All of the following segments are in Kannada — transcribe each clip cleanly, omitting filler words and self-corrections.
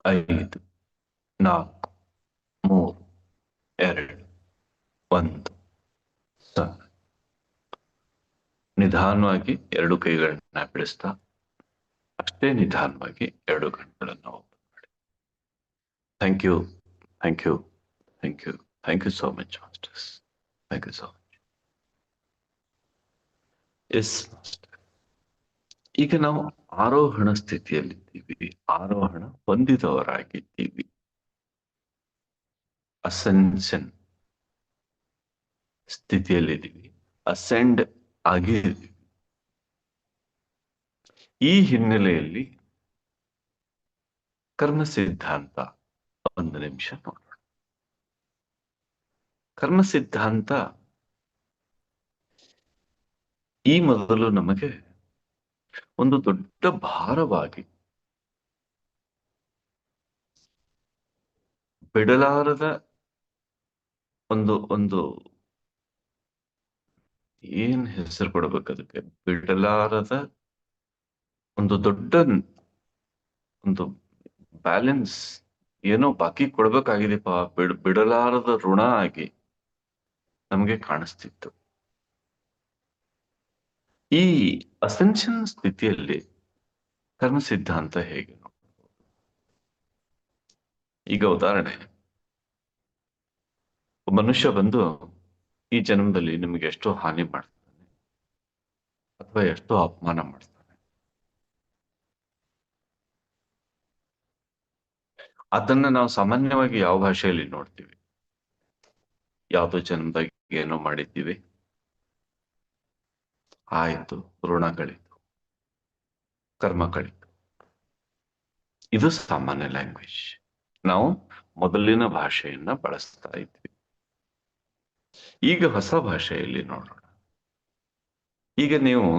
5, 4, 3, 2, 1. ನಿಧಾನವಾಗಿ 2 ಕೈಗಳನ್ನ ಬಿಡಿಸ್ತಾ ಅಷ್ಟೇ ನಿಧಾನವಾಗಿ 2 ಕಣ್ಣುಗಳನ್ನು ಓಪನ್ ಮಾಡಿ. Thank you, thank you, thank you, thank you so much masters. Thank you so much. Yes master, ಈಗ ನಾವು ಆರೋಹಣ ಸ್ಥಿತಿಯಲ್ಲಿದ್ದೀವಿ, ಆರೋಹಣ ಹೊಂದಿದವರಾಗಿದ್ದೀವಿ, ಅಸೆನ್ಷನ್ ಸ್ಥಿತಿಯಲ್ಲಿದ್ದೀವಿ, ಅಸೆಂಡ್ ಆಗಿದ್ದೀವಿ. ಈ ಹಿನ್ನೆಲೆಯಲ್ಲಿ ಕರ್ಮ ಸಿದ್ಧಾಂತ 1 ನಿಮಿಷ ನೋಡೋಣ. ಕರ್ಮ ಸಿದ್ಧಾಂತ ಈ ಮೊದಲು ನಮಗೆ ಒಂದು ದೊಡ್ಡ ಭಾರವಾಗಿ, ಬಿಡಲಾರದ ಒಂದು ಒಂದು ಏನ್ ಹೆಸರು ಕೊಡಬೇಕು ಅದಕ್ಕೆ, ಬಿಡಲಾರದ ಒಂದು ದೊಡ್ಡ ಒಂದು ಬ್ಯಾಲೆನ್ಸ್, ಏನೋ ಬಾಕಿ ಕೊಡ್ಬೇಕಾಗಿದೆಪ್ಪ, ಬಿಡಲಾರದ ಋಣ ಆಗಿ ನಮಗೆ ಕಾಣಿಸ್ತಿತ್ತು. ಈ ಅಸೆನ್ಷನ್ ಸ್ಥಿತಿಯಲ್ಲಿ ಕರ್ಮ ಸಿದ್ಧಾಂತ ಹೇಗೆ ನೋಡ್ಬೋದು? ಈಗ ಉದಾಹರಣೆ, ಮನುಷ್ಯ ಬಂದು ಈ ಜನ್ಮದಲ್ಲಿ ನಿಮಗೆ ಎಷ್ಟೋ ಹಾನಿ ಮಾಡ್ತಾನೆ ಅಥವಾ ಎಷ್ಟೋ ಅಪಮಾನ ಮಾಡ್ತಾನೆ. ಅದನ್ನ ನಾವು ಸಾಮಾನ್ಯವಾಗಿ ಯಾವ ಭಾಷೆಯಲ್ಲಿ ನೋಡ್ತೀವಿ? ಯಾವ್ದೋ ಜನ್ಮದಾಗ ಏನೋ ಮಾಡಿದ್ದೀವಿ, ಆಯ್ತು, ಋಣ ಕಳೀತು, ಕರ್ಮ ಕಳೀತು. ಇದು ಸಾಮಾನ್ಯ ಲ್ಯಾಂಗ್ವೇಜ್. ನಾವು ಮೊದಲಿನ ಭಾಷೆಯನ್ನ ಬಳಸ್ತಾ ಇದ್ವಿ. ಈಗ ಹೊಸ ಭಾಷೆಯಲ್ಲಿ ನೋಡೋಣ. ಈಗ ನೀವು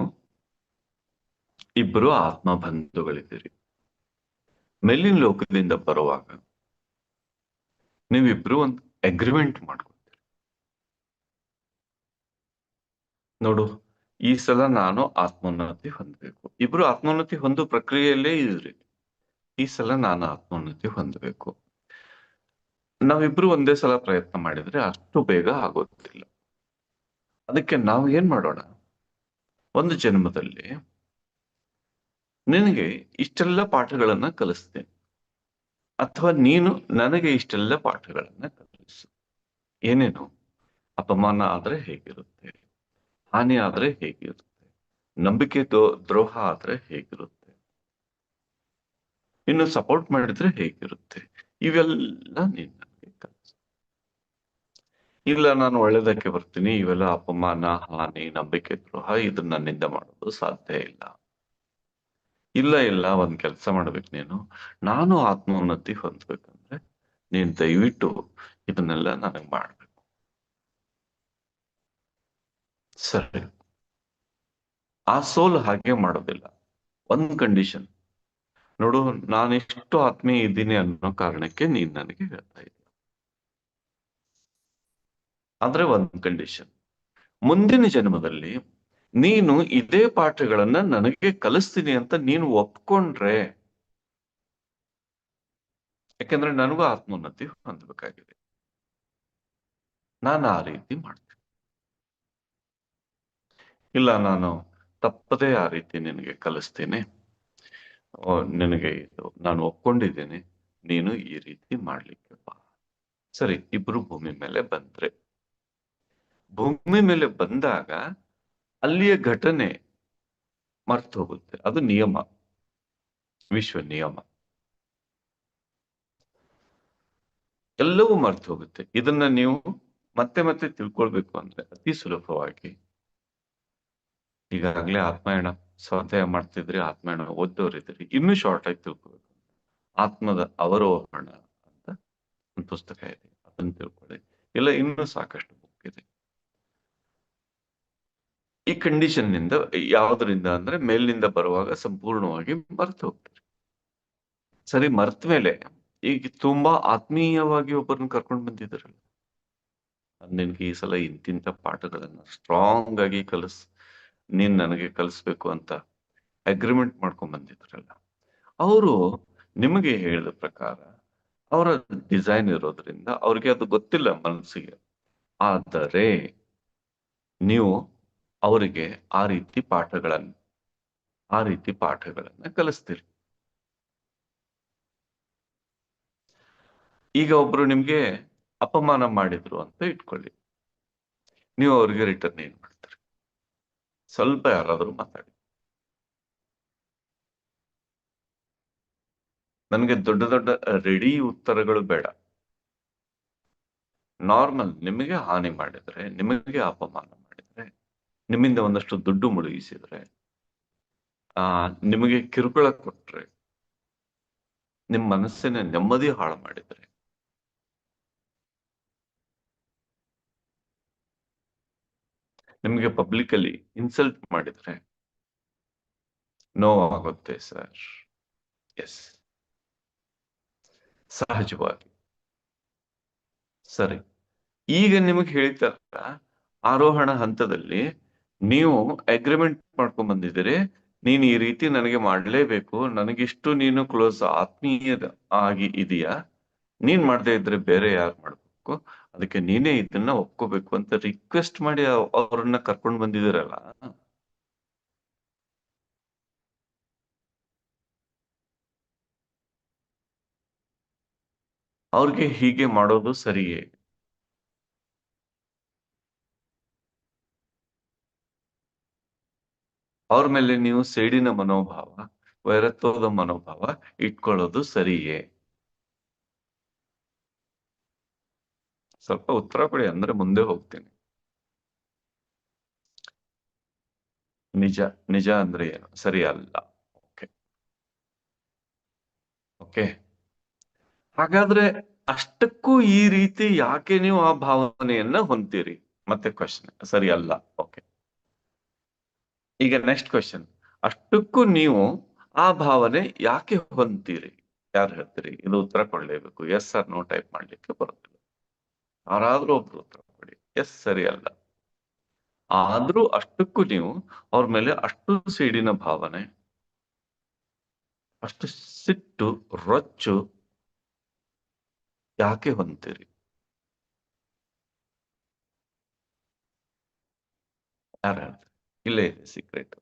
ಇಬ್ಬರು ಆತ್ಮ ಬಂಧುಗಳಿದ್ದೀರಿ. ಮೇಲಿನ ಲೋಕದಿಂದ ಬರುವಾಗ ನೀವಿಬ್ರು ಒಂದು ಅಗ್ರಿಮೆಂಟ್ ಮಾಡ್ಕೊತೀರಿ. ನೋಡು, ಈ ಸಲ ನಾನು ಆತ್ಮೋನ್ನತಿ ಹೊಂದಬೇಕು. ಇಬ್ರು ಆತ್ಮೋನ್ನತಿ ಹೊಂದೋ ಪ್ರಕ್ರಿಯೆಯಲ್ಲೇ ಇದ್ರಿ. ಈ ಸಲ ನಾನು ಆತ್ಮೋನ್ನತಿ ಹೊಂದಬೇಕು. ನಾವಿಬ್ರು ಒಂದೇ ಸಲ ಪ್ರಯತ್ನ ಮಾಡಿದ್ರೆ ಅಷ್ಟು ಬೇಗ ಆಗೋದಿಲ್ಲ. ಅದಕ್ಕೆ ನಾವು ಏನ್ ಮಾಡೋಣ, ಒಂದು ಜನ್ಮದಲ್ಲಿ ನಿನಗೆ ಇಷ್ಟೆಲ್ಲ ಪಾಠಗಳನ್ನ ಕಲಿಸ್ತೇನೆ, ಅಥವಾ ನೀನು ನನಗೆ ಇಷ್ಟೆಲ್ಲ ಪಾಠಗಳನ್ನ ಕಲಿಸು. ಏನೇನು? ಅಪಮಾನ ಆದ್ರೆ ಹೇಗಿರುತ್ತೆ, ಹಾನಿ ಆದ್ರೆ ಹೇಗಿರುತ್ತೆ, ನಂಬಿಕೆ ದ್ರೋಹ ಆದ್ರೆ ಹೇಗಿರುತ್ತೆ, ಇನ್ನು ಸಪೋರ್ಟ್ ಮಾಡಿದ್ರೆ ಹೇಗಿರುತ್ತೆ, ಇವೆಲ್ಲ ನೀನ್ ನನಗೆ ಕಲಿಸು. ಇಲ್ಲ, ನಾನು ಒಳ್ಳೇದಕ್ಕೆ ಬರ್ತೀನಿ, ಇವೆಲ್ಲ ಅಪಮಾನ, ಹಾನಿ, ನಂಬಿಕೆ ದ್ರೋಹ ಇದು ನನ್ನಿಂದ ಮಾಡೋದು ಸಾಧ್ಯ ಇಲ್ಲ. ಇಲ್ಲ ಇಲ್ಲ, ಒಂದ್ ಕೆಲಸ ಮಾಡ್ಬೇಕು ನೀನು, ನಾನು ಆತ್ಮೋನ್ನತಿ ಹೊಂದ್ಬೇಕಂದ್ರೆ ನೀನ್ ದಯವಿಟ್ಟು ಇದನ್ನೆಲ್ಲ ನನಗ್ ಮಾಡ್ಬೇಕು. ಸರಿ, ಆ ಸೋಲ್ ಹಾಗೆ ಮಾಡೋದಿಲ್ಲ. ಒಂದ್ ಕಂಡೀಷನ್. ನೋಡು, ನಾನೆಷ್ಟು ಆತ್ಮೀಯ ಇದ್ದೀನಿ ಅನ್ನೋ ಕಾರಣಕ್ಕೆ ನೀನ್ ನನಗೆ ಹೇಳ್ತಾ ಇದ್ದೀನಿ. ಆದ್ರೆ ಒಂದ್ ಕಂಡೀಷನ್, ಮುಂದಿನ ಜನ್ಮದಲ್ಲಿ ನೀನು ಇದೇ ಪಾಠಗಳನ್ನ ನನಗೆ ಕಲಿಸ್ತೀನಿ ಅಂತ ನೀನು ಒಪ್ಕೊಂಡ್ರೆ, ಯಾಕಂದ್ರೆ ನನಗೂ ಆತ್ಮೋನ್ನತಿ ಹೊಂದಬೇಕಾಗಿದೆ, ನಾನು ಆ ರೀತಿ ಮಾಡ್ತೀನಿ. ಇಲ್ಲ, ನಾನು ತಪ್ಪದೇ ಆ ರೀತಿ ನಿನಗೆ ಕಲಿಸ್ತೀನಿ, ನಿನಗೆ ಇದು ನಾನು ಒಪ್ಕೊಂಡಿದ್ದೇನೆ, ನೀನು ಈ ರೀತಿ ಮಾಡ್ಲಿಕ್ಕೆ ಬಾ. ಸರಿ, ಇಬ್ರು ಭೂಮಿ ಮೇಲೆ ಬಂದ್ರೆ, ಭೂಮಿ ಮೇಲೆ ಬಂದಾಗ ಅಲ್ಲಿಯ ಘಟನೆ ಮರ್ತು ಹೋಗುತ್ತೆ. ಅದು ನಿಯಮ, ವಿಶ್ವ ನಿಯಮ. ಎಲ್ಲವೂ ಮರ್ತು ಹೋಗುತ್ತೆ. ಇದನ್ನ ನೀವು ಮತ್ತೆ ಮತ್ತೆ ತಿಳ್ಕೊಳ್ಬೇಕು ಅಂದ್ರೆ ಅತಿ ಸುಲಭವಾಗಿ, ಈಗಾಗ್ಲೇ ಆತ್ಮಾಯಣ ಸ್ವಾಧ್ಯಾಯ ಮಾಡ್ತಿದ್ರಿ, ಆತ್ಮಾಯಣ ಓದೋರಿದ್ರಿ, ಇನ್ನೂ ಶಾರ್ಟ್ ಆಗಿ ತಿಳ್ಕೊಬೇಕು. ಆತ್ಮದ ಅವರೋಹಣ ಅಂತ ಒಂದು ಪುಸ್ತಕ ಇದೆ, ಅದನ್ನ ತಿಳ್ಕೊಳ್ಳಿ. ಇಲ್ಲ, ಇನ್ನೂ ಸಾಕಷ್ಟು ಬುಕ್ ಇದೆ. ಈ ಕಂಡೀಷನ್ ನಿಂದ, ಯಾವ್ದ್ರಿಂದ ಅಂದ್ರೆ ಮೇಲಿನಿಂದ ಬರುವಾಗ ಸಂಪೂರ್ಣವಾಗಿ ಮರ್ತು ಹೋಗ್ತೀರಿ. ಸರಿ, ಮರ್ತ ಮೇಲೆ ಈಗ ತುಂಬಾ ಆತ್ಮೀಯವಾಗಿ ಒಬ್ಬರನ್ನ ಕರ್ಕೊಂಡು ಬಂದಿದ್ದಾರಲ್ಲ, ನಿನ್ಗೆ ಈ ಸಲ ಇಂತಿಂತ ಪಾಠಗಳನ್ನ ಸ್ಟ್ರಾಂಗ್ ಆಗಿ ನೀನ್ ನನಗೆ ಕಲಿಸ್ಬೇಕು ಅಂತ ಅಗ್ರಿಮೆಂಟ್ ಮಾಡ್ಕೊಂಡ್ ಬಂದಿದ್ರಲ್ಲ, ಅವರು ನಿಮಗೆ ಹೇಳಿದ ಪ್ರಕಾರ ಅವರ ಡಿಸೈನ್ ಇರೋದ್ರಿಂದ ಅವ್ರಿಗೆ ಅದು ಗೊತ್ತಿಲ್ಲ ಮನಸ್ಸಿಗೆ. ಆದರೆ ನೀವು ಅವರಿಗೆ ಆ ರೀತಿ ಪಾಠಗಳನ್ನ ಕಲಿಸ್ತೀರಿ. ಈಗ ಒಬ್ರು ನಿಮ್ಗೆ ಅಪಮಾನ ಮಾಡಿದ್ರು ಅಂತ ಇಟ್ಕೊಳ್ಳಿ. ನೀವು ಅವ್ರಿಗೆ ರಿಟರ್ನ್ ಏನ್ ಮಾಡ್ತೀರಿ? ಸ್ವಲ್ಪ ಯಾರಾದ್ರೂ ಮಾತಾಡಿ. ನನಗೆ ದೊಡ್ಡ ದೊಡ್ಡ ರೆಡಿ ಉತ್ತರಗಳು ಬೇಡ. ನಾರ್ಮಲ್ ನಿಮಗೆ ಹಾನಿ ಮಾಡಿದ್ರೆ, ನಿಮಗೆ ಅಪಮಾನ ಮಾಡಿದ್ರೆ, ನಿಮ್ಮಿಂದ ಒಂದಷ್ಟು ದುಡ್ಡು ಮುಳುಗಿಸಿದ್ರೆ, ನಿಮಗೆ ಕಿರುಕುಳ ಕೊಟ್ರೆ, ನಿಮ್ ಮನಸ್ಸಿನ ನೆಮ್ಮದಿ ಹಾಳು ಮಾಡಿದ್ರೆ, ನಿಮ್ಗೆ ಪಬ್ಲಿಕ್ ಅಲ್ಲಿ ಇನ್ಸಲ್ಟ್ ಮಾಡಿದ್ರೆ ನೋವಾಗುತ್ತೆ ಸರ್. ಎಸ್, ಸಹಜವಾಗಿ. ಸರಿ, ಈಗ ನಿಮಗೆ ಹೇಳಿತಾರ ಆರೋಹಣ ಹಂತದಲ್ಲಿ ನೀವು ಅಗ್ರಿಮೆಂಟ್ ಮಾಡ್ಕೊಂಡ್ ಬಂದಿದ್ದೀರಿ. ನೀನ್ ಈ ರೀತಿ ನನಗೆ ಮಾಡ್ಲೇಬೇಕು, ನನಗಿಷ್ಟು ನೀನು ಕ್ಲೋಸ್ ಆತ್ಮೀಯದ ಆಗಿ ಇದೆಯಾ, ನೀನ್ ಮಾಡದೇ ಇದ್ರೆ ಬೇರೆ ಯಾರು ಮಾಡ್ಬೇಕು, ಅದಕ್ಕೆ ನೀನೇ ಇದನ್ನ ಒಪ್ಕೋಬೇಕು ಅಂತ ರಿಕ್ವೆಸ್ಟ್ ಮಾಡಿ ಅವ್ರನ್ನ ಕರ್ಕೊಂಡ್ ಬಂದಿದ್ದೀರಲ್ಲ. ಅವ್ರಿಗೆ ಹೀಗೆ ಮಾಡೋದು ಸರಿಯೇ? ಅವ್ರ ಮೇಲೆ ನೀವು ಸೇಡಿನ ಮನೋಭಾವ, ವೈರತ್ವದ ಮನೋಭಾವ ಇಟ್ಕೊಳ್ಳೋದು ಸರಿಯೇ? ಸ್ವಲ್ಪ ಉತ್ತರ ಕೊಡಿ, ಅಂದ್ರೆ ಮುಂದೆ ಹೋಗ್ತೀನಿ. ನಿಜ ನಿಜ ಅಂದ್ರೆ ಏನು? ಸರಿ ಅಲ್ಲ. ಓಕೆ ಓಕೆ, ಹಾಗಾದ್ರೆ ಅಷ್ಟಕ್ಕೂ ಈ ರೀತಿ ಯಾಕೆ ನೀವು ಆ ಭಾವನೆಯನ್ನ ಹೊಂತೀರಿ? ಮತ್ತೆ ಕ್ವಶನ್ ಸರಿ ಅಲ್ಲ. ಓಕೆ, ಈಗ ನೆಕ್ಸ್ಟ್ ಕ್ವಶನ್. ಅಷ್ಟಕ್ಕೂ ನೀವು ಆ ಭಾವನೆ ಯಾಕೆ ಹೊಂತೀರಿ? ಯಾರು ಹೇಳ್ತೀರಿ? ಇದು ಉತ್ತರ ಕೊಡ್ಲೇಬೇಕು. ಎಸ್ ಆರ್ ನೋ ಟೈಪ್ ಮಾಡ್ಲಿಕ್ಕೆ ಬರೋದಿಲ್ಲ. ಯಾರಾದ್ರೂ ಒಬ್ರು ಉತ್ತರ ಕೊಡಿ. ಎಸ್, ಸರಿ ಅಲ್ಲ. ಆದ್ರೂ ಅಷ್ಟಕ್ಕೂ ನೀವು ಅವ್ರ ಮೇಲೆ ಅಷ್ಟು ಸಿಡಿನ ಭಾವನೆ, ಅಷ್ಟು ಸಿಟ್ಟು, ರೊಚ್ಚು ಯಾಕೆ ಹೊಂತೀರಿ? ಯಾರು ಹೇಳ್ತಾರೆ? ಇಲ್ಲೇ ಇದೆ ಸೀಕ್ರೆಟ್.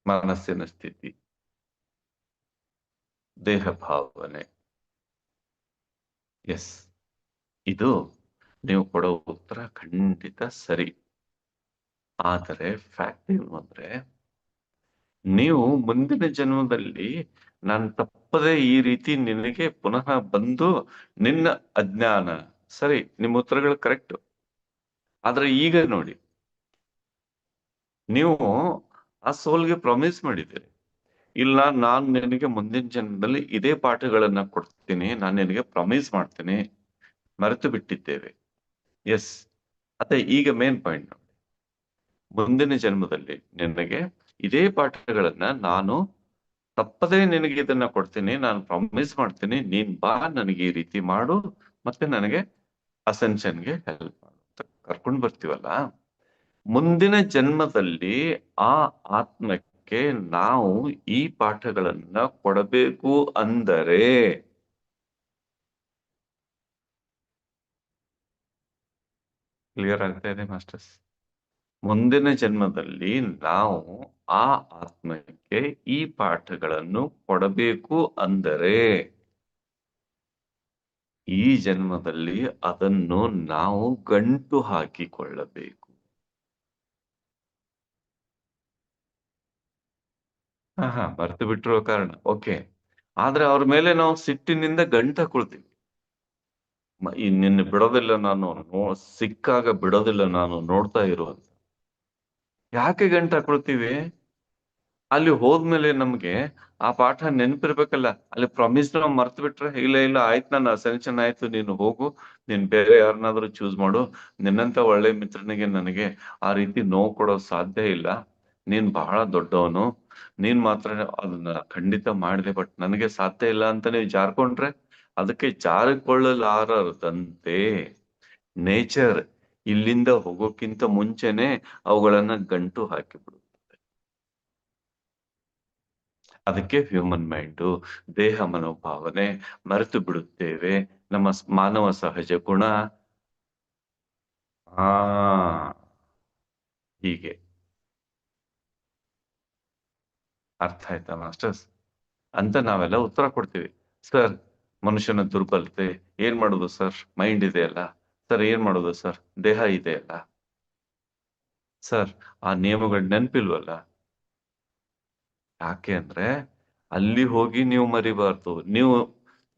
ಮನಸ್ಸಿನ ಸ್ಥಿತಿ, ದೇಹ ಭಾವನೆ. ಎಸ್, ಇದು ನೀವು ಕೊಡೋ ಉತ್ತರ ಖಂಡಿತ ಸರಿ. ಆದರೆ ಫ್ಯಾಕ್ಟ್ ಏನು ಅಂದ್ರೆ, ನೀವು ಮುಂದಿನ ಜನ್ಮದಲ್ಲಿ ನಾನು ತಪ್ಪದೆ ಈ ರೀತಿ ನಿನಗೆ ಪುನಃ ಬಂದು ನಿನ್ನ ಅಜ್ಞಾನ, ಸರಿ ನಿಮ್ಮ ಉತ್ತರಗಳು ಕರೆಕ್ಟ್. ಆದ್ರೆ ಈಗ ನೋಡಿ, ನೀವು ಆ ಸೋಲ್ಗೆ ಪ್ರಾಮಿಸ್ ಮಾಡಿದ್ದೀರಿ. ಇಲ್ಲ, ನಾನ್ ನಿನಗೆ ಮುಂದಿನ ಜನ್ಮದಲ್ಲಿ ಇದೇ ಪಾಠಗಳನ್ನ ಕೊಡ್ತೀನಿ, ನಾನು ನಿನಗೆ ಪ್ರಾಮಿಸ್ ಮಾಡ್ತೀನಿ, ಮರೆತು ಬಿಟ್ಟಿದ್ದೇವೆ. ಎಸ್, ಅದೇ ಈಗ ಮೇನ್ ಪಾಯಿಂಟ್ ನೋಡಿ. ಮುಂದಿನ ಜನ್ಮದಲ್ಲಿ ನಿನಗೆ ಇದೇ ಪಾಠಗಳನ್ನ ನಾನು ತಪ್ಪದೇ ನಿನಗೆ ಇದನ್ನ ಕೊಡ್ತೀನಿ, ನಾನು ಪ್ರಾಮಿಸ್ ಮಾಡ್ತೀನಿ, ನೀನ್ ಬಾ, ನನಗೆ ಈ ರೀತಿ ಮಾಡು, ಮತ್ತೆ ನನಗೆ ಅಸೆನ್ಷನ್ಗೆ ಹೆಲ್ಪ್ ಮಾಡು ಅಂತ ಕರ್ಕೊಂಡ್ ಬರ್ತೀವಲ್ಲ. ಮುಂದಿನ ಜನ್ಮದಲ್ಲಿ ಆ ಆತ್ಮಕ್ಕೆ ನಾವು ಈ ಪಾಠಗಳನ್ನ ಕೊಡಬೇಕು ಅಂದರೆ, ಕ್ಲಿಯರ್ ಆಗ್ತಾ ಇದೆ ಮಾಸ್ಟರ್ಸ್? ಮುಂದಿನ ಜನ್ಮದಲ್ಲಿ ನಾವು ಆ ಆತ್ಮಕ್ಕೆ ಈ ಪಾಠಗಳನ್ನು ಕೊಡಬೇಕು ಅಂದರೆ, ಈ ಜನ್ಮದಲ್ಲಿ ಅದನ್ನು ನಾವು ಗಂಟು ಹಾಕಿಕೊಳ್ಳಬೇಕು. ಹಾ, ಮರ್ತು ಬಿಟ್ಟಿರೋ ಕಾರಣ ಓಕೆ. ಆದ್ರೆ ಅವ್ರ ಮೇಲೆ ನಾವು ಸಿಟ್ಟಿನಿಂದ ಗಂಟು ಹಾಕೊಳ್ತೀವಿ. ನಿನ್ನ ಬಿಡೋದಿಲ್ಲ ನಾನು, ಸಿಕ್ಕಾಗ ಬಿಡೋದಿಲ್ಲ ನಾನು, ನೋಡ್ತಾ ಇರು ಅಂತ. ಯಾಕೆ ಗಂಟು ಹಾಕೊಳ್ತೀವಿ? ಅಲ್ಲಿ ಹೋದ್ಮೇಲೆ ನಮ್ಗೆ ಆ ಪಾಠ ನೆನ್ಪಿರ್ಬೇಕಲ್ಲ. ಅಲ್ಲಿ ಪ್ರಾಮಿಸ್ ನಾವು ಮರ್ತು ಬಿಟ್ರೆ, ಇಲ್ಲ ಇಲ್ಲ ಆಯ್ತು, ನನ್ನ ಅಸೆನ್ಷನ್ ಆಯ್ತು, ನೀನು ಹೋಗು, ನೀನ್ ಬೇರೆ ಯಾರನ್ನಾದ್ರೂ ಚೂಸ್ ಮಾಡು, ನಿನ್ನಂತ ಒಳ್ಳೆ ಮಿತ್ರನಿಗೆ ನನಗೆ ಆ ರೀತಿ ನೋವು ಕೊಡೋ ಸಾಧ್ಯ ಇಲ್ಲ, ನೀನ್ ಬಹಳ ದೊಡ್ಡವನು, ನೀನ್ ಮಾತ್ರ ಅದನ್ನ ಖಂಡಿತ ಮಾಡಿದೆ, ಬಟ್ ನನಗೆ ಸಾಧ್ಯ ಇಲ್ಲ ಅಂತ ನೀವು ಜಾರ್ಕೊಂಡ್ರೆ, ಅದಕ್ಕೆ ಜಾರಿಕೊಳ್ಳಲಾರದಂತೆ ನೇಚರ್ ಇಲ್ಲಿಂದ ಹೋಗೋಕ್ಕಿಂತ ಮುಂಚೆನೆ ಅವುಗಳನ್ನ ಗಂಟು ಹಾಕಿಬಿಡು. ಅದಕ್ಕೆ ಹ್ಯೂಮನ್ ಮೈಂಡು, ದೇಹ ಮನೋಭಾವನೆ ಮರೆತು ಬಿಡುತ್ತೇವೆ. ನಮ್ಮ ಮಾನವ ಸಹಜ ಗುಣ ಆ ಹೀಗೆ. ಅರ್ಥ ಆಯ್ತಾ ಮಾಸ್ಟರ್ಸ್? ಅಂತ ನಾವೆಲ್ಲ ಉತ್ತರ ಕೊಡ್ತೀವಿ. ಸರ್, ಮನುಷ್ಯನ ದುರ್ಬಲತೆ ಏನ್ ಮಾಡುದು ಸರ್? ಮೈಂಡ್ ಇದೆ ಅಲ್ಲ. ಸರ್, ಏನ್ ಮಾಡುದು ಸರ್? ದೇಹ ಇದೆ ಅಲ್ಲ. ಸರ್, ಆ ನಿಯಮಗಳು ನೆನ್ಪಿಲ್ವಲ್ಲ. ಯಾಕೆ ಅಂದ್ರೆ ಅಲ್ಲಿ ಹೋಗಿ ನೀವು ಮರಿಬಾರ್ದು, ನೀವು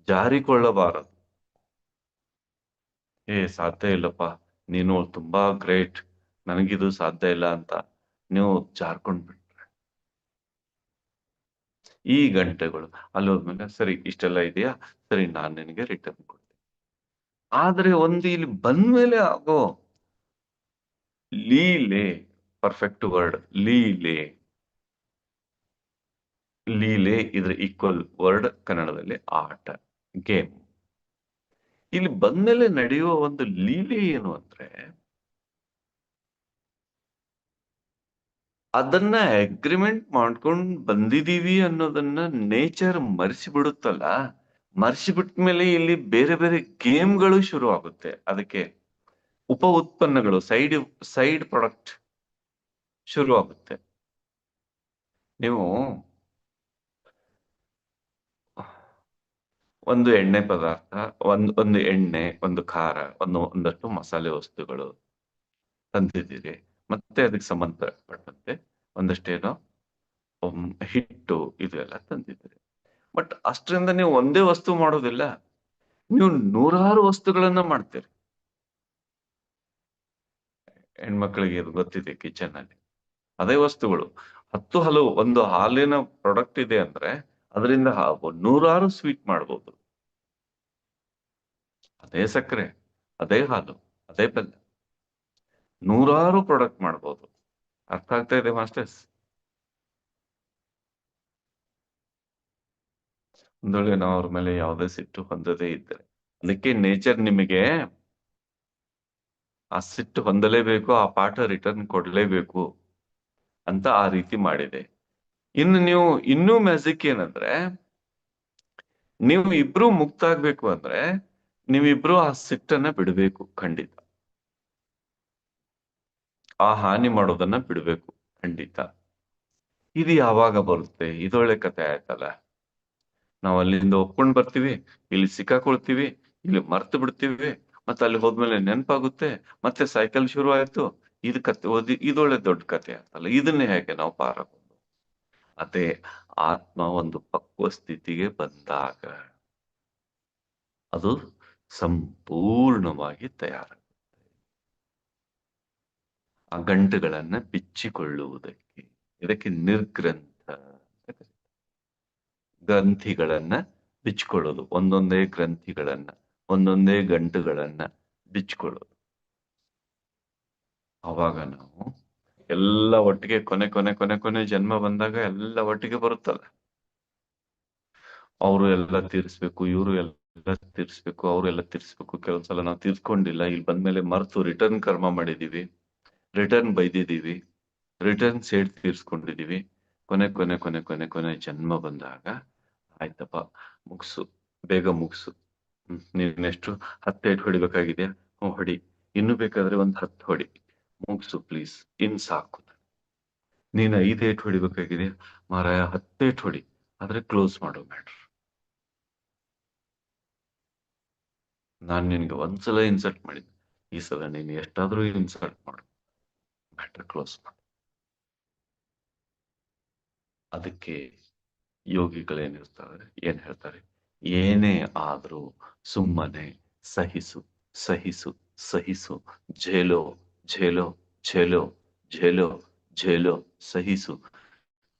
ಜಾರಿಕೊಳ್ಳಬಾರದು. ಸಾಧ್ಯ ಇಲ್ಲಪ್ಪ, ನೀನು ತುಂಬಾ ಗ್ರೇಟ್, ನನಗಿದು ಸಾಧ್ಯ ಇಲ್ಲ ಅಂತ ನೀವು ಜಾರ್ಕೊಂಡ್ಬಿಟ್ರೆ ಈ ಗಂಟೆಗಳು ಅಲ್ಲಿ ಹೋದ್ಮೇಲೆ, ಸರಿ ಇಷ್ಟೆಲ್ಲ ಇದೆಯಾ, ಸರಿ ನಾನ್ ನಿನಗೆ ರಿಟರ್ನ್ ಕೊಡ್ತೀನಿ. ಆದ್ರೆ ಒಂದು ಇಲ್ಲಿ ಬಂದ್ಮೇಲೆ ಆಗೋ ಲೀಲೆ, ಪರ್ಫೆಕ್ಟ್ ವರ್ಡ್ ಲೀಲೆ. ಲೀಲೆ ಇದ್ರ ಈಕ್ವಲ್ ವರ್ಡ್ ಕನ್ನಡದಲ್ಲಿ ಆಟ, ಗೇಮ್. ಇಲ್ಲಿ ಬಂದ್ಮೇಲೆ ನಡೆಯುವ ಒಂದು ಲೀಲೆ ಏನು ಅಂದ್ರೆ, ಅದನ್ನ ಅಗ್ರಿಮೆಂಟ್ ಮಾಡ್ಕೊಂಡ್ ಬಂದಿದೀವಿ ಅನ್ನೋದನ್ನ ನೇಚರ್ ಮರ್ಸಿಬಿಡುತ್ತಲ್ಲ. ಮರ್ಸಿಬಿಟ್ಮೇಲೆ ಇಲ್ಲಿ ಬೇರೆ ಬೇರೆ ಗೇಮ್ಗಳು ಶುರು ಆಗುತ್ತೆ. ಅದಕ್ಕೆ ಉಪ ಉತ್ಪನ್ನಗಳು, ಸೈಡ್ ಪ್ರಾಡಕ್ಟ್ ಶುರು ಆಗುತ್ತೆ. ನೀವು ಒಂದು ಎಣ್ಣೆ ಪದಾರ್ಥ, ಒಂದು ಎಣ್ಣೆ, ಒಂದು ಖಾರ, ಒಂದಷ್ಟು ಮಸಾಲೆ ವಸ್ತುಗಳು ತಂದಿದ್ದೀರಿ. ಮತ್ತೆ ಅದಕ್ಕೆ ಸಂಬಂಧಪಟ್ಟಂತೆ ಒಂದಷ್ಟೇನೋ ಹಿಟ್ಟು, ಇದು ಎಲ್ಲ ತಂದಿದ್ದೀರಿ. ಬಟ್ ಅಷ್ಟರಿಂದ ನೀವು ಒಂದೇ ವಸ್ತು ಮಾಡೋದಿಲ್ಲ, ನೀವು ನೂರಾರು ವಸ್ತುಗಳನ್ನ ಮಾಡ್ತೀರಿ. ಹೆಣ್ಮಕ್ಳಿಗೆ ಇದು ಗೊತ್ತಿದೆ, ಕಿಚನ್ ಅಲ್ಲಿ ಅದೇ ವಸ್ತುಗಳು 10 ಹಲವು. ಒಂದು ಹಾಲಿನ ಪ್ರಾಡಕ್ಟ್ ಇದೆ ಅಂದ್ರೆ ಅದರಿಂದ ನೂರಾರು ಸ್ವೀಟ್ ಮಾಡ್ಬೋದು. ಅದೇ ಸಕ್ಕರೆ, ಅದೇ ಹಾಲು, ಅದೇ ಬೆಲ್ಲ, ನೂರಾರು ಪ್ರಾಡಕ್ಟ್ ಮಾಡ್ಬೋದು. ಅರ್ಥ ಆಗ್ತಾ ಇದೆ ಮಾಸ್ಟರ್ಸ್? ಒಂದ್ ವೇಳೆ ನಾವು ಅವ್ರ ಮೇಲೆ ಯಾವುದೇ ಸಿಟ್ಟು ಹೊಂದದೇ ಇದ್ದರೆ, ಅದಕ್ಕೆ ನೇಚರ್ ನಿಮಗೆ ಆ ಸಿಟ್ಟು ಹೊಂದಲೇಬೇಕು, ಆ ಪಾಠ ರಿಟರ್ನ್ ಕೊಡ್ಲೇಬೇಕು ಅಂತ ಆ ರೀತಿ ಮಾಡಿದೆ. ಇನ್ನು ನೀವು ಇನ್ನೂ ಮ್ಯಾಜಿಕ್ ಏನಂದ್ರೆ, ನೀವು ಇಬ್ರು ಮುಕ್ತ ಆಗ್ಬೇಕು ಅಂದ್ರೆ ನೀವಿಬ್ರು ಆ ಸಿಟ್ಟನ್ನ ಬಿಡ್ಬೇಕು. ಖಂಡಿತ ಆ ಹಾನಿ ಮಾಡೋದನ್ನ ಬಿಡ್ಬೇಕು, ಖಂಡಿತ. ಇದು ಯಾವಾಗ ಬರುತ್ತೆ? ಇದೊಳ್ಳೆ ಕತೆ ಆಯ್ತಲ್ಲ. ನಾವ್ ಅಲ್ಲಿಂದ ಒಪ್ಕೊಂಡ್ ಬರ್ತೀವಿ, ಇಲ್ಲಿ ಸಿಕ್ಕಾಕೊಳ್ತೀವಿ, ಇಲ್ಲಿ ಮರ್ತು ಬಿಡ್ತೀವಿ, ಮತ್ತೆ ಅಲ್ಲಿ ಹೋದ್ಮೇಲೆ ನೆನಪಾಗುತ್ತೆ, ಮತ್ತೆ ಸೈಕಲ್ ಶುರು ಆಯ್ತು. ಇದು ಕತೆ ಓದಿ, ಇದೊಳ್ಳೆ ದೊಡ್ಡ ಕತೆ ಆಯ್ತಲ್ಲ. ಇದನ್ನೇ ಹೇಗೆ ನಾವು ಪಾರಾಗೋದು? ಅದೇ ಆತ್ಮ ಒಂದು ಪಕ್ವ ಸ್ಥಿತಿಗೆ ಬಂದಾಗ ಅದು ಸಂಪೂರ್ಣವಾಗಿ ತಯಾರ, ಆ ಗಂಟುಗಳನ್ನ ಬಿಚ್ಚಿಕೊಳ್ಳುವುದಕ್ಕೆ. ಇದಕ್ಕೆ ನಿರ್ಗ್ರಂಥ ಅಂತ ಕರೀತಾರೆ. ಗ್ರಂಥಿಗಳನ್ನ ಬಿಚ್ಕೊಳ್ಳೋದು, ಒಂದೊಂದೇ ಗ್ರಂಥಿಗಳನ್ನ, ಒಂದೊಂದೇ ಗಂಟುಗಳನ್ನ ಬಿಚ್ಕೊಳ್ಳೋದು. ಅವಾಗ ನಾವು ಎಲ್ಲ ಒಟ್ಟಿಗೆ ಕೊನೆ ಕೊನೆ ಕೊನೆ ಕೊನೆ ಜನ್ಮ ಬಂದಾಗ ಎಲ್ಲ ಒಟ್ಟಿಗೆ ಬರುತ್ತಲ್ಲ. ಅವರು ಎಲ್ಲ ತೀರಿಸ್ಬೇಕು, ಇವರು ಎಲ್ಲ ತೀರಿಸ್ಬೇಕು, ಅವ್ರು ಎಲ್ಲ ತೀರಿಸ್ಬೇಕು. ಕೆಲವೊಂದ್ಸಲ ನಾವು ತೀರ್ಸ್ಕೊಂಡಿಲ್ಲ, ಇಲ್ಲಿ ಬಂದ್ಮೇಲೆ ಮರ್ತು ರಿಟರ್ನ್ ಕರ್ಮ ಮಾಡಿದೀವಿ, ರಿಟರ್ನ್ ಬೈದಿದೀವಿ, ರಿಟರ್ನ್ ಸೇಡ್ ತೀರ್ಸ್ಕೊಂಡಿದೀವಿ. ಕೊನೆ ಕೊನೆ ಕೊನೆ ಕೊನೆ ಕೊನೆ ಜನ್ಮ ಬಂದಾಗ, ಆಯ್ತಪ್ಪ ಮುಗ್ಸು, ಬೇಗ ಮುಗ್ಸು. ನೀನೆಷ್ಟು 10 ಏಟ್ ಹೊಡಿಬೇಕಾಗಿದೆಯಾ? ಹೊಡಿ. ಇನ್ನು ಬೇಕಾದ್ರೆ ಒಂದ್ 10 ಹೊಡಿ, ಮುಗ್ಸು ಪ್ಲೀಸ್, ಇನ್ ಸಾಕು. ನೀನ್ 5 ಏಟ್ ಹೊಡಿಬೇಕಾಗಿದೆಯಾ? ಮಾರಾಯ 10 ಏಟ್ ಹೊಡಿ, ಆದ್ರೆ ಕ್ಲೋಸ್ ಮಾಡು ಮ್ಯಾಟ್ರ್. ನಾನ್ ನಿನ್ಗೆ ಒಂದ್ಸಲ ಇನ್ಸಲ್ಟ್ ಮಾಡಿದ್ದೆ, ಈ ಸಲ ನೀನ್ ಎಷ್ಟಾದ್ರೂ ಇನ್ಸಲ್ಟ್ ಮಾಡು, ಮ್ಯಾಟ್ರ್ ಕ್ಲೋಸ್ ಮಾಡು. ಅದಕ್ಕೆ ಯೋಗಿಗಳೇನಿರ್ತಾರೆ, ಏನ್ ಹೇಳ್ತಾರೆ? ಏನೇ ಆದ್ರೂ ಸುಮ್ಮನೆ ಸಹಿಸು, ಸಹಿಸು, ಸಹಿಸು, ಝೇಲೋ, ಝೇಲೋ, ಝೇಲೋ, ಝೇಲೋ, ಝೇಲೋ, ಸಹಿಸು.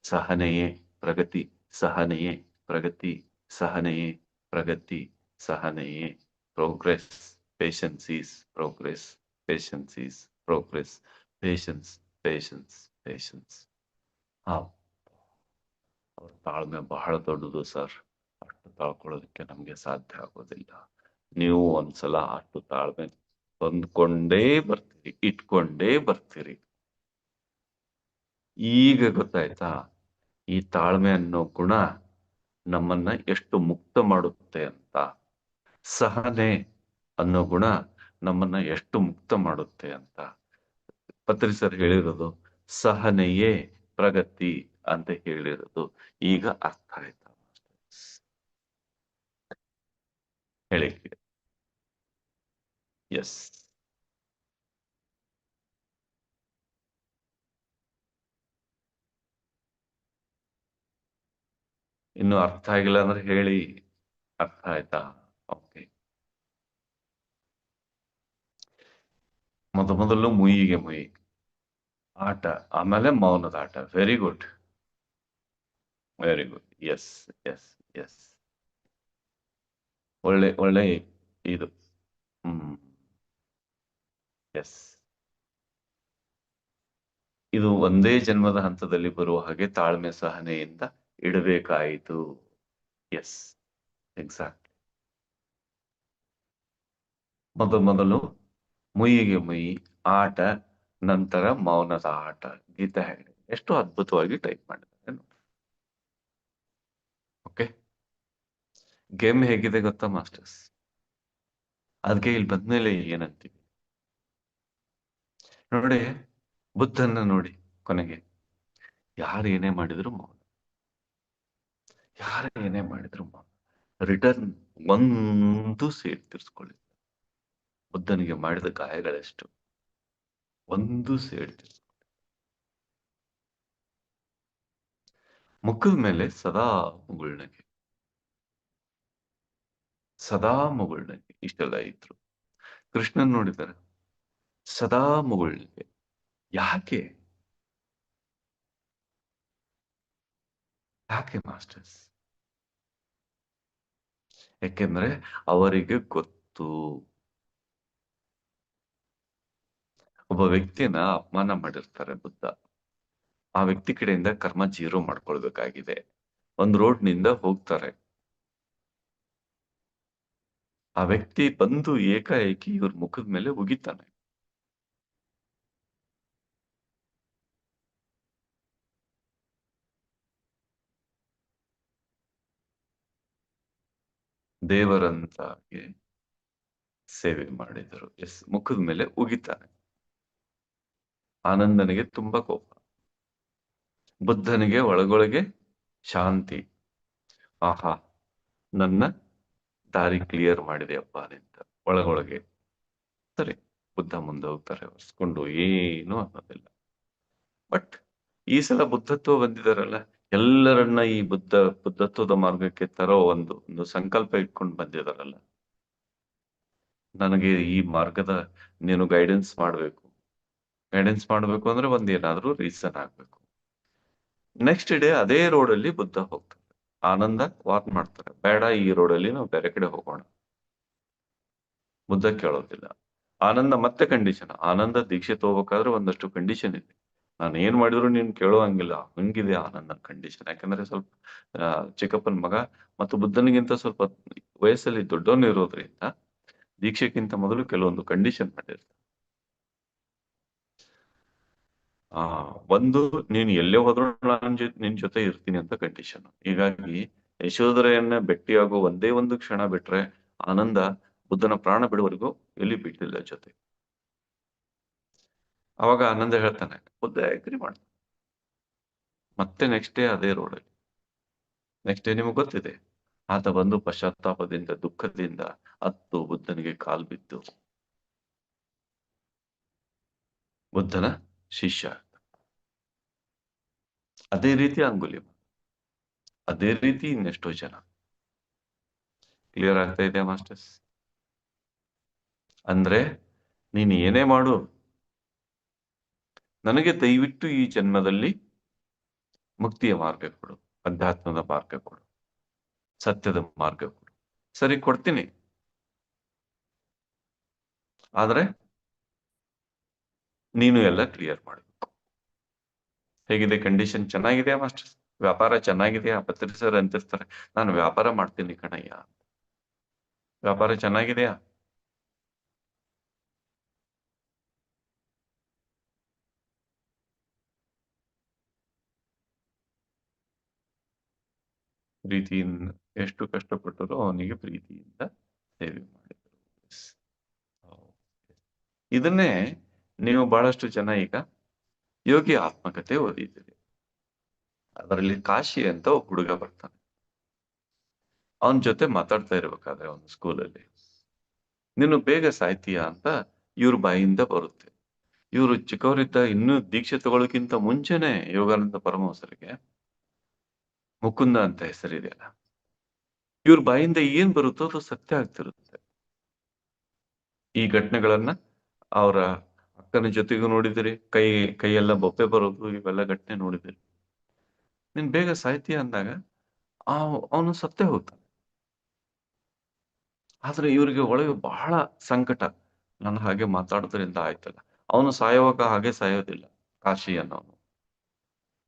ಸಹನೆಯೇ ಪ್ರಗತಿ, ಸಹನೆಯೇ ಪ್ರಗತಿ, ಸಹನೆಯೇ ಪ್ರಗತಿ, ಸಹನೆಯೇ progress. Patience is progress, patience is progress, patience, patience, patience. ಹಾ, ಅವ್ರ ತಾಳ್ಮೆ ಬಹಳ ದೊಡ್ಡದು ಸರ್. ಅಷ್ಟು ತಾಳ್ಕೊಳ್ಳೋದಕ್ಕೆ ನಮ್ಗೆ ಸಾಧ್ಯ ಆಗೋದಿಲ್ಲ. ನೀವು ಒಂದ್ಸಲ ಅಷ್ಟು ತಾಳ್ಮೆ ಹೊಂದ್ಕೊಂಡೇ ಬರ್ತೀರಿ, ಇಟ್ಕೊಂಡೇ ಬರ್ತೀರಿ. ಈಗ ಗೊತ್ತಾಯ್ತಾ? ಈ ತಾಳ್ಮೆ ಅನ್ನೋ ಗುಣ ನಮ್ಮನ್ನ ಎಷ್ಟು ಮುಕ್ತ ಮಾಡುತ್ತೆ ಅಂತ. ಸಹನೆ ಅನ್ನೋ ಗುಣ ನಮ್ಮನ್ನ ಎಷ್ಟು ಮುಕ್ತ ಮಾಡುತ್ತೆ ಅಂತ ಪತ್ರಿ ಸರ್ ಹೇಳಿರೋದು. ಸಹನೆಯೇ ಪ್ರಗತಿ ಅಂತ ಹೇಳಿರೋದು ಈಗ ಅರ್ಥ ಆಯ್ತಾ? ಹೇಳಿ. ಎಸ್. ಇನ್ನು ಅರ್ಥ ಆಗಿಲ್ಲ ಅಂದ್ರೆ ಹೇಳಿ. ಅರ್ಥ ಆಯ್ತಾ? ಓಕೆ. ಮೊದಲು ಮುಯಿಗೆ ಮುಯಿ ಆಟ, ಆಮೇಲೆ ಮೌನದ ಆಟ. Very good, very good. Yes, yes, yes. ಒಳ್ಳೆ ಒಳ್ಳೆ ಇದು. ಹ್ಮ್. ಎಸ್. ಇದು ಒಂದೇ ಜನ್ಮದ ಹಂತದಲ್ಲಿ ಬರುವ ಹಾಗೆ ತಾಳ್ಮೆ ಸಹನೆಯಿಂದ ಇಡಬೇಕಾಯಿತು. S, exact. ಮೊದಲು ಮುಯಿಗೆ ಮುಯಿ ಆಟ, ನಂತರ ಮೌನದ ಆಟ. ಗೀತಾ ಹೆಗಡೆ ಎಷ್ಟು ಅದ್ಭುತವಾಗಿ ಟೈಪ್ ಮಾಡಿದ್ದಾರೆ ನೋಡಿ. ಓಕೆ. ಗೇಮ್ ಹೇಗಿದೆ ಗೊತ್ತಾ ಮಾಸ್ಟರ್ಸ್? ಅದಕ್ಕೆ ಇಲ್ಲಿ ಬಂದ್ಮೇಲೆ ಏನಂತೀವಿ ನೋಡಿ. ಬುದ್ಧನ್ನ ನೋಡಿ, ಕೊನೆಗೆ ಯಾರು ಏನೇ ಮಾಡಿದ್ರು ಮೌನ. ಯಾರು ಏನೇ ಮಾಡಿದ್ರು ಮೌನ. ರಿಟರ್ನ್ ಒಂದು ಸೇಡ್ ತೀರ್ಸ್ಕೊಳ್ಳಿ. ಬುದ್ಧನಿಗೆ ಮಾಡಿದ ಗಾಯಗಳೆಷ್ಟು? ಒಂದು ಸೇಡ್ ತೀರ್ಸ್ಕೊಳ್ಳಿ. ಮುಖದ ಮೇಲೆ ಸದಾ ಮುಗುಳ್ನಗೆ, ಸದಾ ಮುಗುಳ್ನಗೆ. ಇಷ್ಟೆಲ್ಲ ಇದ್ರು. ಕೃಷ್ಣನ್ ನೋಡಿದ್ದಾರೆ, ಸದಾ ಮುಗುಳ್ನಗೆ. ಯಾಕೆ? ಯಾಕೆ ಮಾಸ್ಟರ್ಸ್? ಯಾಕೆಂದ್ರೆ ಅವರಿಗೆ ಗೊತ್ತು, ಒಬ್ಬ ವ್ಯಕ್ತಿನ ಅಪಮಾನ ಮಾಡಿರ್ತಾರೆ ಬುದ್ಧ. ಆ ವ್ಯಕ್ತಿ ಕಡೆಯಿಂದ ಕರ್ಮ ಜೀರೋ ಮಾಡ್ಕೊಳ್ಬೇಕಾಗಿದೆ. ಒಂದ್ ರೋಡ್ ನಿಂದ ಹೋಗ್ತಾರೆ. ಆ ವ್ಯಕ್ತಿ ಬಂದು ಏಕಾಏಕಿ ಇವ್ರ ಮುಖದ ಮೇಲೆ ಉಗಿತಾನೆ. ದೇವರಂತಾಗಿ ಸೇವೆ ಮಾಡಿದರು. ಎಸ್, ಮುಖದ ಮೇಲೆ ಉಗಿತಾನೆ. ಆನಂದನಿಗೆ ತುಂಬಾ ಕೋಪ, ಬುದ್ಧನಿಗೆ ಒಳಗೊಳಗೆ ಶಾಂತಿ. ಆಹಾ, ನನ್ನ ದಾರಿ ಕ್ಲಿಯರ್ ಮಾಡಿದೆಯಪ್ಪ ನಿಂತ ಒಳಗೊಳಗೆ. ಸರಿ, ಬುದ್ಧ ಮುಂದೆ ಹೋಗ್ತಾರೆ ಒರ್ಸ್ಕೊಂಡು, ಏನು ಅನ್ನೋದಿಲ್ಲ. ಬಟ್ ಈ ಸಲ ಬುದ್ಧತ್ವ ಬಂದಿದಾರಲ್ಲ, ಎಲ್ಲರನ್ನ ಈ ಬುದ್ಧತ್ವದ ಮಾರ್ಗಕ್ಕೆ ತರೋ ಒಂದು ಸಂಕಲ್ಪ ಇಟ್ಕೊಂಡು ಬಂದಿದಾರಲ್ಲ. ನನಗೆ ಈ ಮಾರ್ಗದ ನೀನು ಗೈಡೆನ್ಸ್ ಮಾಡ್ಬೇಕು. ಗೈಡೆನ್ಸ್ ಮಾಡ್ಬೇಕು ಅಂದ್ರೆ ಏನಾದ್ರೂ ರೀಸನ್ ಆಗ್ಬೇಕು. ನೆಕ್ಸ್ಟ್ ಡೇ ಅದೇ ರೋಡಲ್ಲಿ ಬುದ್ಧ ಹೋಗ್ತಾರೆ. ಆನಂದ ವಾರ್ನ್ ಮಾಡ್ತಾರೆ, ಬೇಡ, ಈ ರೋಡಲ್ಲಿ ನಾವು ಬೇರೆ ಕಡೆ ಹೋಗೋಣ. ಬುದ್ಧ ಕೇಳೋದಿಲ್ಲ. ಆನಂದ ಮತ್ತೆ ಕಂಡೀಷನ್. ಆನಂದ ದೀಕ್ಷೆ ತಗೋಬೇಕಾದ್ರೆ ಒಂದಷ್ಟು ಕಂಡೀಷನ್ ಇದೆ. ನಾನು ಏನ್ ಮಾಡಿದ್ರು ನೀನ್ ಕೇಳೋ ಹಂಗಿಲ್ಲ. ಹಂಗಿದೆ ಆನಂದ ಕಂಡೀಷನ್. ಯಾಕಂದ್ರೆ ಸ್ವಲ್ಪ ಚಿಕ್ಕಪ್ಪನ ಮಗ ಮತ್ತು ಬುದ್ಧನಿಗಿಂತ ಸ್ವಲ್ಪ ವಯಸ್ಸಲ್ಲಿ ದೊಡ್ಡವನು ಇರೋದ್ರಿಂದ ದೀಕ್ಷೆಗಿಂತ ಮೊದಲು ಕೆಲವೊಂದು ಕಂಡೀಷನ್ ಮಾಡಿರ್ತಾರೆ. ಒಂದು, ನೀನು ಎಲ್ಲೇ ಹೋದ್ರು ನಿನ್ ಜೊತೆ ಇರ್ತೀನಿ ಅಂತ ಕಂಡೀಷನ್. ಹೀಗಾಗಿ ಯಶೋಧರೆಯನ್ನ ಭೇಟಿಯಾಗೋ ಒಂದೇ ಒಂದು ಕ್ಷಣ ಬಿಟ್ರೆ ಆನಂದ ಬುದ್ಧನ ಪ್ರಾಣ ಬಿಡುವವರೆಗೂ ಎಲ್ಲಿ ಬಿಟ್ಟಿಲ್ಲ ಜೊತೆ. ಅವಾಗ ಆನಂದ ಹೇಳ್ತಾನೆ, ಬುದ್ಧ ಅಗ್ರಿ ಮಾಡ್ತಾನೆ. ಮತ್ತೆ ನೆಕ್ಸ್ಟ್ ಡೇ ಅದೇ ರೋಡಲ್ಲಿ. ನೆಕ್ಸ್ಟ್ ಡೇ ನಿಮಗೆ ಗೊತ್ತಿದೆ, ಆತ ಬಂದು ಪಶ್ಚಾತ್ತಾಪದಿಂದ ದುಃಖದಿಂದ ಹತ್ತು ಬುದ್ಧನಿಗೆ ಕಾಲ್ ಬಿದ್ದು ಬುದ್ಧನ ಶಿಷ್ಯ. ಅದೇ ರೀತಿ ಅಂಗುಲಿ, ಅದೇ ರೀತಿ ಇನ್ನೆಷ್ಟೋ ಜನ. ಕ್ಲಿಯರ್ ಆಗ್ತಾ ಇದೆ ಮಾಸ್ಟರ್ಸ್? ಅಂದ್ರೆ ನೀನು ಏನೇ ಮಾಡು, ನನಗೆ ದಯವಿಟ್ಟು ಈ ಜನ್ಮದಲ್ಲಿ ಮುಕ್ತಿಯ ಮಾರ್ಗ ಕೊಡು, ಅಧ್ಯಾತ್ಮದ ಮಾರ್ಗ ಕೊಡು, ಸತ್ಯದ ಮಾರ್ಗ ಕೊಡು. ಸರಿ, ಕೊಡ್ತೀನಿ. ಆದ್ರೆ ನೀನು ಎಲ್ಲ ಕ್ಲಿಯರ್ ಮಾಡಬೇಕು. ಹೇಗಿದೆ ಕಂಡೀಷನ್? ಚೆನ್ನಾಗಿದೆಯಾ ಮಾಸ್ಟರ್? ವ್ಯಾಪಾರ ಚೆನ್ನಾಗಿದೆಯಾ? ಪತ್ರಿ ಸರ್ ಅಂತಿರ್ತಾರೆ, ನಾನು ವ್ಯಾಪಾರ ಮಾಡ್ತೀನಿ ಕಣಯ್ಯ. ವ್ಯಾಪಾರ ಚೆನ್ನಾಗಿದೆಯಾ? ಪ್ರೀತಿಯಿಂದ ಎಷ್ಟು ಕಷ್ಟಪಟ್ಟರೂ ಅವನಿಗೆ ಪ್ರೀತಿಯಿಂದ ಸೇವೆ ಮಾಡಿದರು. ಎಸ್. ಇದನ್ನೇ ನೀವು ಬಹಳಷ್ಟು ಜನ ಈಗ ಯೋಗಿ ಆತ್ಮಕಥೆ ಓದಿದ್ದೀರಿ. ಅದರಲ್ಲಿ ಕಾಶಿ ಅಂತ ಒಬ್ಬ ಹುಡುಗ ಬರ್ತಾನೆ. ಅವನ ಜೊತೆ ಮಾತಾಡ್ತಾ ಇರ್ಬೇಕಾದ್ರೆ ಒಂದು ಸ್ಕೂಲಲ್ಲಿ ನೀನು ಬೇಗ ಸಾಯ್ತೀಯಾ ಅಂತ ಇವ್ರ ಬಾಯಿಂದ ಬರುತ್ತೆ. ಇವರು ಚಿಕ್ಕವರಿದ್ದ ಇನ್ನೂ ದೀಕ್ಷೆ ತಗೊಳ್ಳೋಕ್ಕಿಂತ ಮುಂಚೆನೆ ಯೋಗಾನಂದ ಪರಮಹಂಸರಿಗೆ ಮುಕುಂದ ಅಂತ ಹೆಸರಿದೆಯಲ್ಲ, ಇವ್ರ ಬಾಯಿಂದ ಏನ್ ಬರುತ್ತೋ ಅದು ಸತ್ಯ ಆಗ್ತಿರುತ್ತೆ. ಈ ಘಟನೆಗಳನ್ನ ಅವರ ಅಕ್ಕನ ಜೊತೆಗೂ ನೋಡಿದಿರಿ, ಕೈಯೆಲ್ಲ ಬೊಬ್ಬೆ ಬರೋದು, ಇವೆಲ್ಲ ಘಟನೆ ನೋಡಿದಿರಿ. ನೀನ್ ಬೇಗ ಸಾಯ್ತೀಯ ಅಂದಾಗ ಅವನು ಸತ್ತೇ ಹೋಗ್ತಾನೆ. ಆದ್ರೆ ಇವ್ರಿಗೆ ಒಳಗೆ ಬಹಳ ಸಂಕಟ. ನಾನು ಹಾಗೆ ಮಾತಾಡೋದ್ರಿಂದ ಆಯ್ತಲ್ಲ. ಅವನು ಸಾಯುವಾಗ ಹಾಗೆ ಸಾಯೋದಿಲ್ಲ. ಕಾಶಿ ಅನ್ನೋನು,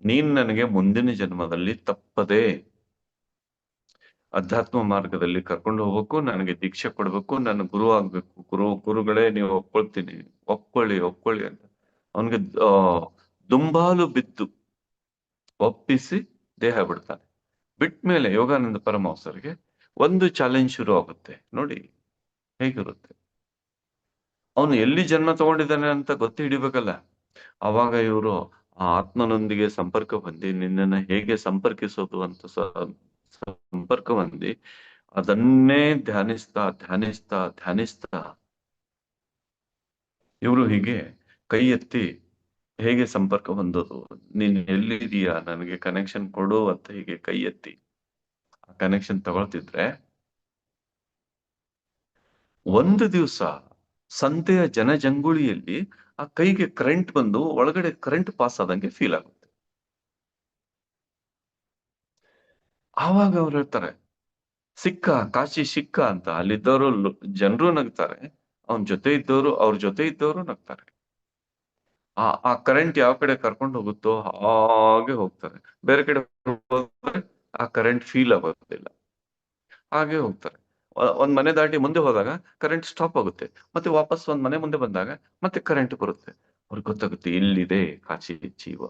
ನೀನ್ ನನಗೆ ಮುಂದಿನ ಜನ್ಮದಲ್ಲಿ ತಪ್ಪದೆ ಅಧ್ಯಾತ್ಮ ಮಾರ್ಗದಲ್ಲಿ ಕರ್ಕೊಂಡು ಹೋಗ್ಬೇಕು, ನನಗೆ ದೀಕ್ಷೆ ಕೊಡ್ಬೇಕು, ನನ್ನ ಗುರು ಆಗ್ಬೇಕು, ಗುರುಗಳೇ ನೀವು ಒಪ್ಕೊಳ್ತೀನಿ, ಒಪ್ಕೊಳ್ಳಿ ಅಂತ ಅವನಿಗೆ ದುಂಬಾಲು ಬಿದ್ದು ಒಪ್ಪಿಸಿ ದೇಹ ಬಿಡ್ತಾನೆ. ಬಿಟ್ಮೇಲೆ ಯೋಗಾನಂದ ಪರಮಹಂಸರಿಗೆ ಒಂದು ಚಾಲೆಂಜ್ ಶುರು ಆಗುತ್ತೆ. ನೋಡಿ ಹೇಗಿರುತ್ತೆ. ಅವನು ಎಲ್ಲಿ ಜನ್ಮ ತಗೊಂಡಿದ್ದಾನೆ ಅಂತ ಗೊತ್ತಿ ಹಿಡಿಬೇಕಲ್ಲ. ಅವಾಗ ಇವರು ಆ ಆತ್ಮನೊಂದಿಗೆ ಸಂಪರ್ಕ ಹೊಂದಿ ನಿನ್ನನ್ನ ಹೇಗೆ ಸಂಪರ್ಕಿಸೋದು ಅಂತ ಸಂಪರ್ಕ ಹೊಂದಿ ಅದನ್ನೇ ಧ್ಯಾನಿಸ್ತಾ ಇವರು ಹೀಗೆ ಕೈ ಎತ್ತಿ ಹೇಗೆ ಸಂಪರ್ಕ ಹೊಂದೋದು, ನೀನ್ ಎಲ್ಲಿದೀಯಾ ನನಗೆ ಕನೆಕ್ಷನ್ ಕೊಡು ಅಂತ ಹೀಗೆ ಕೈ ಎತ್ತಿ ಆ ಕನೆಕ್ಷನ್ ತಗೊಳ್ತಿದ್ರೆ ಒಂದು ದಿವಸ ಸಂತೆಯ ಜನಜಂಗುಳಿಯಲ್ಲಿ ಆ ಕೈಗೆ ಕರೆಂಟ್ ಬಂದು ಒಳಗಡೆ ಕರೆಂಟ್ ಪಾಸ್ ಆದಂಗೆ ಫೀಲ್ ಆಗುತ್ತೆ. ಆವಾಗ ಅವ್ರು ಹೇಳ್ತಾರೆ ಸಿಕ್ಕ, ಕಾಶಿ ಸಿಕ್ಕ ಅಂತ. ಅಲ್ಲಿದ್ದವರು ಜನರು ನಗ್ತಾರೆ, ಅವ್ರ ಜೊತೆ ಇದ್ದವರು ನಗ್ತಾರೆ. ಆ ಕರೆಂಟ್ ಯಾವ ಕಡೆ ಕರ್ಕೊಂಡು ಹೋಗುತ್ತೋ ಹಾಗೆ ಹೋಗ್ತಾರೆ. ಬೇರೆ ಕಡೆ ಹೋದ್ರೆ ಆ ಕರೆಂಟ್ ಫೀಲ್ ಆಗೋದಿಲ್ಲ, ಹಾಗೆ ಹೋಗ್ತಾರೆ. ಒಂದ್ ಮನೆ ದಾಟಿ ಮುಂದೆ ಹೋದಾಗ ಕರೆಂಟ್ ಸ್ಟಾಪ್ ಆಗುತ್ತೆ, ಮತ್ತೆ ವಾಪಸ್ ಒಂದ್ ಮನೆ ಮುಂದೆ ಬಂದಾಗ ಮತ್ತೆ ಕರೆಂಟ್ ಬರುತ್ತೆ. ಅವ್ರಿಗೆ ಗೊತ್ತಾಗುತ್ತೆ ಇಲ್ಲಿದೆ ಕಾಶಿ ಜೀವ.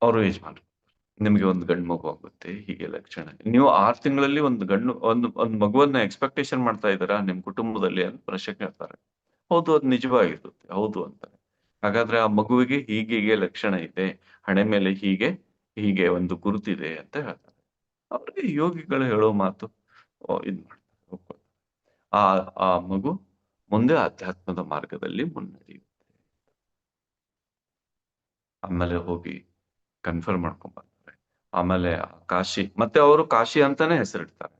ಅವರು ಯಜಮಾನ್, ನಿಮ್ಗೆ ಒಂದು ಗಂಡು ಮಗು ಆಗುತ್ತೆ, ಹೀಗೆ ಲಕ್ಷಣ. ನೀವು 6 ತಿಂಗಳಲ್ಲಿ ಒಂದು ಮಗುವನ್ನ ಎಕ್ಸ್ಪೆಕ್ಟೇಷನ್ ಮಾಡ್ತಾ ಇದ್ದೀರಾ ನಿಮ್ ಕುಟುಂಬದಲ್ಲಿ ಅಂತ ಪ್ರಶ್ನೆ ಕೇಳ್ತಾರೆ. ಹೌದು, ಅದು ನಿಜವಾಗಿರುತ್ತೆ, ಹೌದು ಅಂತಾರೆ. ಹಾಗಾದ್ರೆ ಆ ಮಗುವಿಗೆ ಹೀಗೆ ಲಕ್ಷಣ ಇದೆ, ಹಣೆ ಮೇಲೆ ಹೀಗೆ ಒಂದು ಗುರುತಿದೆ ಅಂತ ಹೇಳ್ತಾರೆ. ಅವ್ರಿಗೆ ಯೋಗಿಗಳು ಹೇಳೋ ಮಾತು ಇದ್ ಮಾಡ್ತಾರೆ, ಒಪ್ಕೊಳ್ತಾರೆ. ಆ ಆ ಮಗು ಮುಂದೆ ಅಧ್ಯಾತ್ಮದ ಮಾರ್ಗದಲ್ಲಿ ಮುನ್ನಡೆಯುತ್ತೆ. ಆಮೇಲೆ ಹೋಗಿ ಕನ್ಫರ್ಮ್ ಮಾಡ್ಕೊಂಡ್ ಬರ್ತಾರೆ. ಆಮೇಲೆ ಕಾಶಿ, ಮತ್ತೆ ಅವರು ಕಾಶಿ ಅಂತಾನೆ ಹೆಸರಿಡ್ತಾರೆ.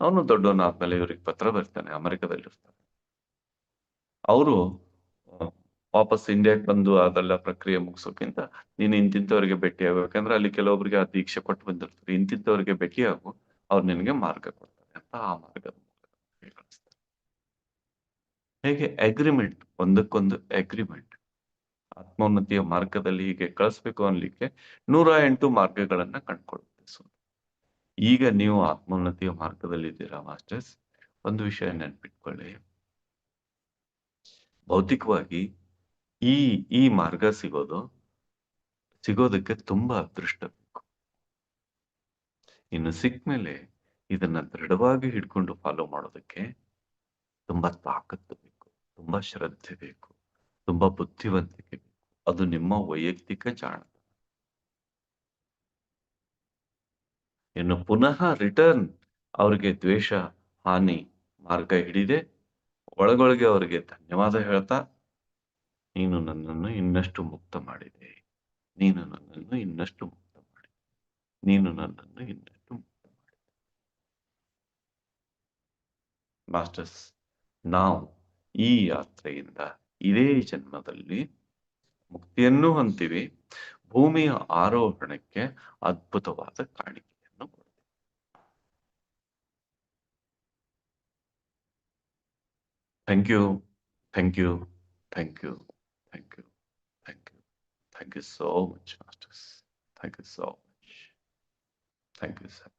ಅವನು ದೊಡ್ಡವನಾದ್ಮೇಲೆ ಇವ್ರಿಗೆ ಪತ್ರ ಬರ್ತಾನೆ, ಅಮೆರಿಕದಲ್ಲಿರ್ತಾರೆ. ಅವರು ವಾಪಸ್ ಇಂಡಿಯಾಕ್ ಬಂದು ಅದೆಲ್ಲ ಪ್ರಕ್ರಿಯೆ ಮುಗಿಸೋಕ್ಕಿಂತ ನೀನು ಇಂತಿಂತವರಿಗೆ ಭೇಟಿ ಆಗ್ಬೇಕಂದ್ರೆ ಅಲ್ಲಿ ಕೆಲವೊಬ್ಬರಿಗೆ ಆ ದೀಕ್ಷೆ ಕೊಟ್ಟು ಬಂದಿರ್ತಾರೆ, ಇಂತಿಂತವರಿಗೆ ಭೇಟಿ ಆಗು, ಅವ್ರು ನಿನಗೆ ಮಾರ್ಗ ಕೊಡ್ತಾರೆ ಅಂತ ಆ ಮಾರ್ಗದ ಮೂಲಕ ಕಳಿಸ್ತಾರೆ. ಹೇಗೆ ಅಗ್ರಿಮೆಂಟ್, ಒಂದಕ್ಕೊಂದು ಅಗ್ರಿಮೆಂಟ್. ಆತ್ಮೋನ್ನತಿಯ ಮಾರ್ಗದಲ್ಲಿ ಹೀಗೆ ಕಳಿಸ್ಬೇಕು ಅನ್ಲಿಕ್ಕೆ 108 ಮಾರ್ಗಗಳನ್ನ ಕಂಡುಕೊಳ್ಳುತ್ತೆ. ಸೊ ಈಗ ನೀವು ಆತ್ಮೋನ್ನತಿಯ ಮಾರ್ಗದಲ್ಲಿದ್ದೀರಾ ಮಾಸ್ಟರ್ಸ್. ಒಂದು ವಿಷಯ ನೆನ್ಪಿಟ್ಕೊಳ್ಳಿ, ಭೌತಿಕವಾಗಿ ಈ ಈ ಮಾರ್ಗ ಸಿಗೋದಕ್ಕೆ ತುಂಬಾ ಅದೃಷ್ಟ ಬೇಕು. ಇನ್ನು ಸಿಕ್ಮೇಲೆ ಇದನ್ನ ದೃಢವಾಗಿ ಹಿಡ್ಕೊಂಡು ಫಾಲೋ ಮಾಡೋದಕ್ಕೆ ತುಂಬಾ ತಾಕತ್ತು ಬೇಕು, ತುಂಬಾ ಶ್ರದ್ಧೆ ಬೇಕು, ತುಂಬಾ ಬುದ್ಧಿವಂತಿಕೆ ಬೇಕು. ಅದು ನಿಮ್ಮ ವೈಯಕ್ತಿಕ ಜಾಣ. ಇನ್ನು ಪುನಃ ರಿಟರ್ನ್ ಅವ್ರಿಗೆ ದ್ವೇಷ, ಹಾನಿ ಮಾರ್ಗ ಹಿಡಿದೆ ಒಳಗೊಳಗೆ ಅವರಿಗೆ ಧನ್ಯವಾದ ಹೇಳ್ತಾ, ನೀನು ನನ್ನನ್ನು ಇನ್ನಷ್ಟು ಮುಕ್ತ ಮಾಡಿದೆ, ನೀನು ನನ್ನನ್ನು ಇನ್ನಷ್ಟು ಮುಕ್ತ ಮಾಡಿದೆ, ನೀನು ನನ್ನನ್ನು ಇನ್ನಷ್ಟು ಮುಕ್ತ ಮಾಡಿದೆ. ಮಾಸ್ಟರ್ಸ್, ನಾವು ಈ ಯಾತ್ರೆಯಿಂದ ಇದೇ ಜನ್ಮದಲ್ಲಿ ಮುಕ್ತಿಯನ್ನು ಹೊಂದಿವಿ, ಭೂಮಿಯ ಆರೋಹಣಕ್ಕೆ ಅದ್ಭುತವಾದ ಕಾಣಿಕೆಯನ್ನು ಕೊಡ್ತೀವಿ. Thank you, thank you, thank you, thank you, thank you, thank you so much master. Thank you so much. Thank you sir.